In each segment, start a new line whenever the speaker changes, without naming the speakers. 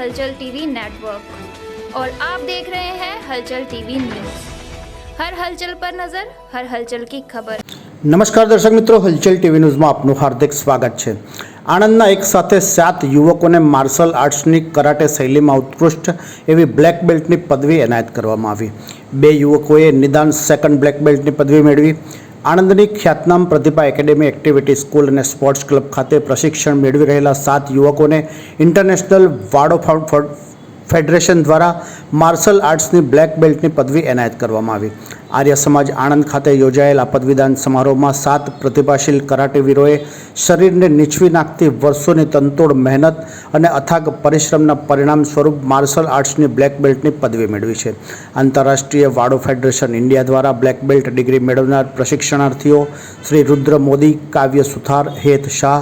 हलचल TV network और आप देख रहे हैं हलचल टीवी न्यूज़। हर हलचल पर नजर, हर हलचल की खबर।
नमस्कार दर्शक मित्रों, हलचल टीवी न्यूज़માં આપનું હાર્દિક સ્વાગત છે। આણંદના એક સાથે 7 યુવકોને માર્શલ આર્ટ્સની કરાટે શૈલીમાં ઉત્કૃષ્ટ એવી બ્લેક બેલ્ટની પદવી એનાયત કરવામાં આવી। 2 યુવકોએ નિદાન સેકન્ડ બ્લેક બેલ્ટની પદવી મેળવી। આણંદની ખ્યાતનામ પ્રતિભા એકેડેમી એક્ટિવિટી સ્કૂલ અને સ્પોર્ટ્સ ક્લબ ખાતે પ્રશિક્ષણ મેળવી રહેલા 7 યુવકોને ઇન્ટરનેશનલ વાડો ફેડરેશન દ્વારા માર્શલ આર્ટ્સની બ્લેક બેલ્ટની પદવી એનાયત કરવામાં આવી। આર્ય સમાજ આણંદ ખાતે યોજાયેલ આ પદવીદાન સમારોહમાં 7 પ્રતિભાશીલ કરાટેવીરોએ શરીરને નીચવી નાખતી વર્ષોની તનતોડ મહેનત અને અથાગ પરિશ્રમના પરિણામ સ્વરૂપ માર્શલ આર્ટ્સની બ્લેક બેલ્ટની પદવી મેળવી છે। આંતરરાષ્ટ્રીય વાડો ફેડરેશન ઇન્ડિયા દ્વારા બ્લેક બેલ્ટ ડિગ્રી મેળવનાર પ્રશિક્ષણાર્થીઓ શ્રી રુદ્ર મોદી, કાવ્ય સુથાર, હેત શાહ,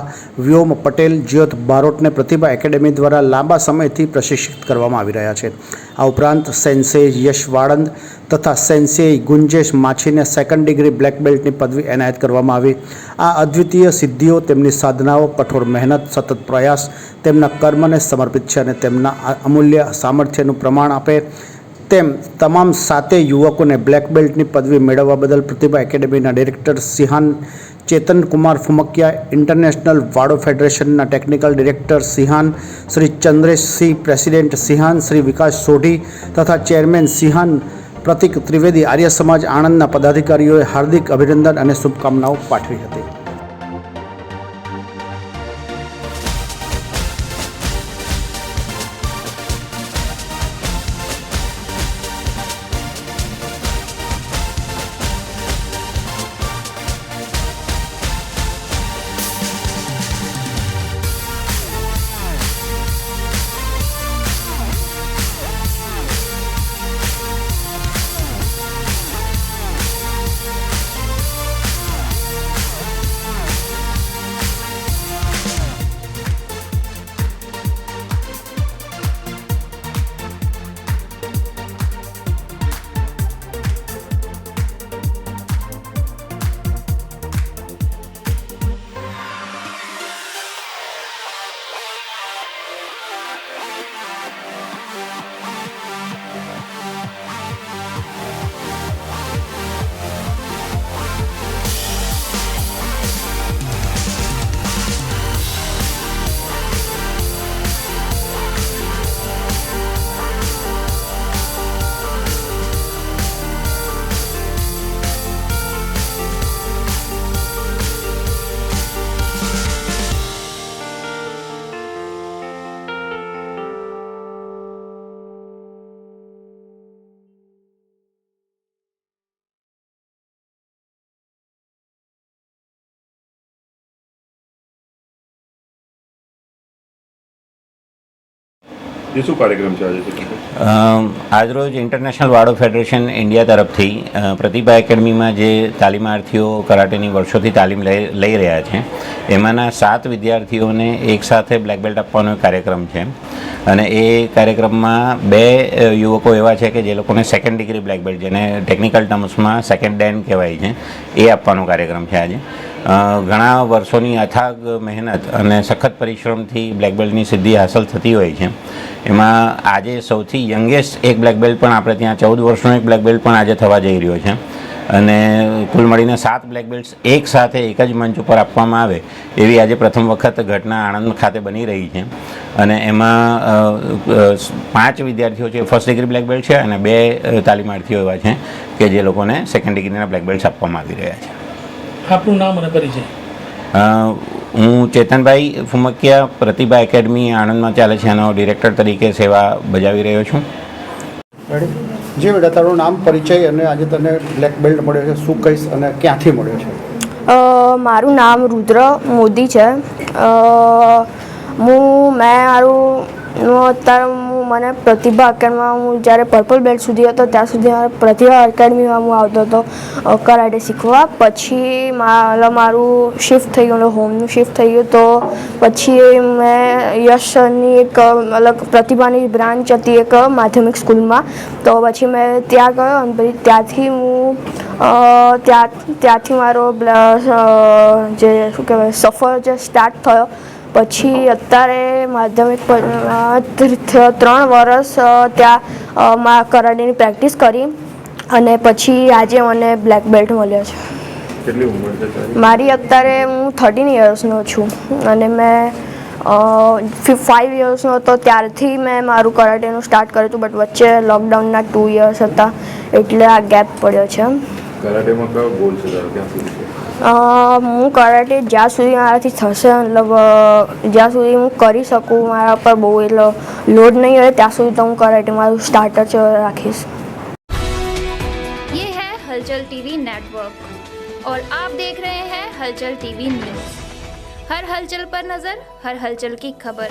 વ્યોમ પટેલ, જ્યોત બારોટને પ્રતિભા એકેડેમી દ્વારા લાંબા સમયથી પ્રશિક્ષિત કરવામાં આવી રહ્યા છે। આ ઉપરાંત સેન્સેઈ યશ વાળંદ તથા સેન્સેઈ ગુંજેશ માછીને સેકન્ડ ડિગ્રી બ્લેક બેલ્ટની પદવી એનાયત કરવામાં આવી। આ અદ્વિતીય સિદ્ધિઓ તેમની સાધનાઓ, કઠોર મહેનત, સતત પ્રયાસ, તેમના કર્મને સમર્પિત છે અને તેમના અમૂલ્ય સામર્થ્યનું પ્રમાણ આપે તેમ તમામ 7 યુવકોને બ્લેક બેલ્ટની પદવી મેળવવા બદલ પ્રતિભા એકેડેમીના director shihan Chetan Kumar Phumkiya, international Wado ફેડરેશનના technical director shihan, Shri Chandresh Singh, president shihan, Shri Vikas Sodhi તથા ચેરમેન સિહાન પ્રતિક ત્રિવેદી, આર્ય સમાજ આણંદના પદાધિકારીઓએ હાર્દિક અભિનંદન અને શુભકામનાઓ પાઠવી હતી।
શું કાર્યક્રમ છે
આજરોજ ઇન્ટરનેશનલ વાડો ફેડરેશન ઇન્ડિયા તરફથી પ્રતિભા એકેડમીમાં જે તાલીમાર્થીઓ કરાટેની વર્ષોથી તાલીમ લઈ રહ્યા છે એમાંના 7 વિદ્યાર્થીઓને એકસાથે બ્લેક બેલ્ટ આપવાનો કાર્યક્રમ છે અને એ કાર્યક્રમમાં 2 યુવકો એવા છે કે જે લોકોને સેકન્ડ ડિગ્રી બ્લેક બેલ્ટ, જેને ટેકનિકલ ટર્મ્સમાં સેકન્ડ ડેન કહેવાય છે, એ આપવાનો કાર્યક્રમ છે આજે। ઘણા વર્ષોની અથાગ મહેનત અને સખત પરિશ્રમથી બ્લેક બેલ્ટની સિદ્ધિ હાંસલ થતી હોય છે। એમાં આજે સૌથી યંગેસ્ટ એક બ્લેક બેલ્ટ પણ આપણે ત્યાં 14 વર્ષનો એક બ્લેક બેલ્ટ પણ આજે થવા જઈ રહ્યો છે અને કુલ મળીને 7 બ્લેક બેલ્ટ્સ એક સાથે એક જ મંચ ઉપર આપવામાં આવે એવી આજે પ્રથમ વખત ઘટના આણંદ ખાતે બની રહી છે અને એમાં 5 વિદ્યાર્થીઓ છે ફર્સ્ટ ડિગ્રી બ્લેક બેલ્ટ છે અને 2 તાલીમાર્થીઓ એવા છે કે જે લોકોને સેકન્ડ ડિગ્રીના બ્લેક બેલ્ટ્સ આપવામાં આવી રહ્યા છે।
આપનું નામ અને પરિચય?
હું ચેતનભાઈ ફુમકિયા, પ્રતિભા એકેડમી આણંદમાં ચાલે છે એનો ડિરેક્ટર તરીકે સેવા બજાવી રહ્યો છું।
જી બેટા, તારું નામ, પરિચય અને આજે તને બ્લેક બેલ્ટ મળ્યો છે, શું કહીશ અને ક્યાંથી મળ્યો છે?
મારું નામ રુદ્ર મોદી છે। અત્યારે મને પ્રતિભા એકેડમીમાં હું જ્યારે પર્પલ બેલ્ટ સુધી હતો ત્યાં સુધી પ્રતિભા એકેડમીમાં હું આવતો હતો કરાટે શીખવા। પછી મારું શિફ્ટ થઈ ગયું, હોમનું શિફ્ટ થઈ ગયું, તો પછી મેં યશની એક અલગ પ્રતિભાની બ્રાન્ચ હતી એક માધ્યમિક સ્કૂલમાં, તો પછી મેં ત્યાં ગયો અને પછી ત્યાંથી મારો જે શું કહેવાય સફર જે સ્ટાર્ટ થયો પછી અત્યારે માધ્યમિક 3 વર્ષ ત્યાં કરાટેની પ્રેક્ટિસ કરી અને પછી આજે મને બ્લેક બેલ્ટ મળ્યો છે.
કેટલી ઉંમર છે તારી?
મારી અત્યારે હું 13 યર્સનો છું અને મેં 5 યર્સનો હતો ત્યારથી મેં મારું કરાટેનું સ્ટાર્ટ કર્યું હતું, બટ વચ્ચે લોકડાઉનના 2 યર્સ હતા એટલે આ ગેપ પડ્યો છે.
કરાટેમાં કયો ગોલ છે તારો, ક્યાં સુધી છે?
હું કરાટે જ્યાં સુધી મારાથી થશે, મતલબ જ્યાં સુધી હું કરી શકું, મારા પર બહુ એટલો લોડ નહીં હોય ત્યાં સુધી તો હું કરાટે મારું સ્ટાર્ટર જ રાખીશ.
ये है हलचल टीवी नेटवर्क और आप देख रहे हैं हलचल टीवी न्यूज़. हर हलचल पर नज़र, हर हलचल की खबर.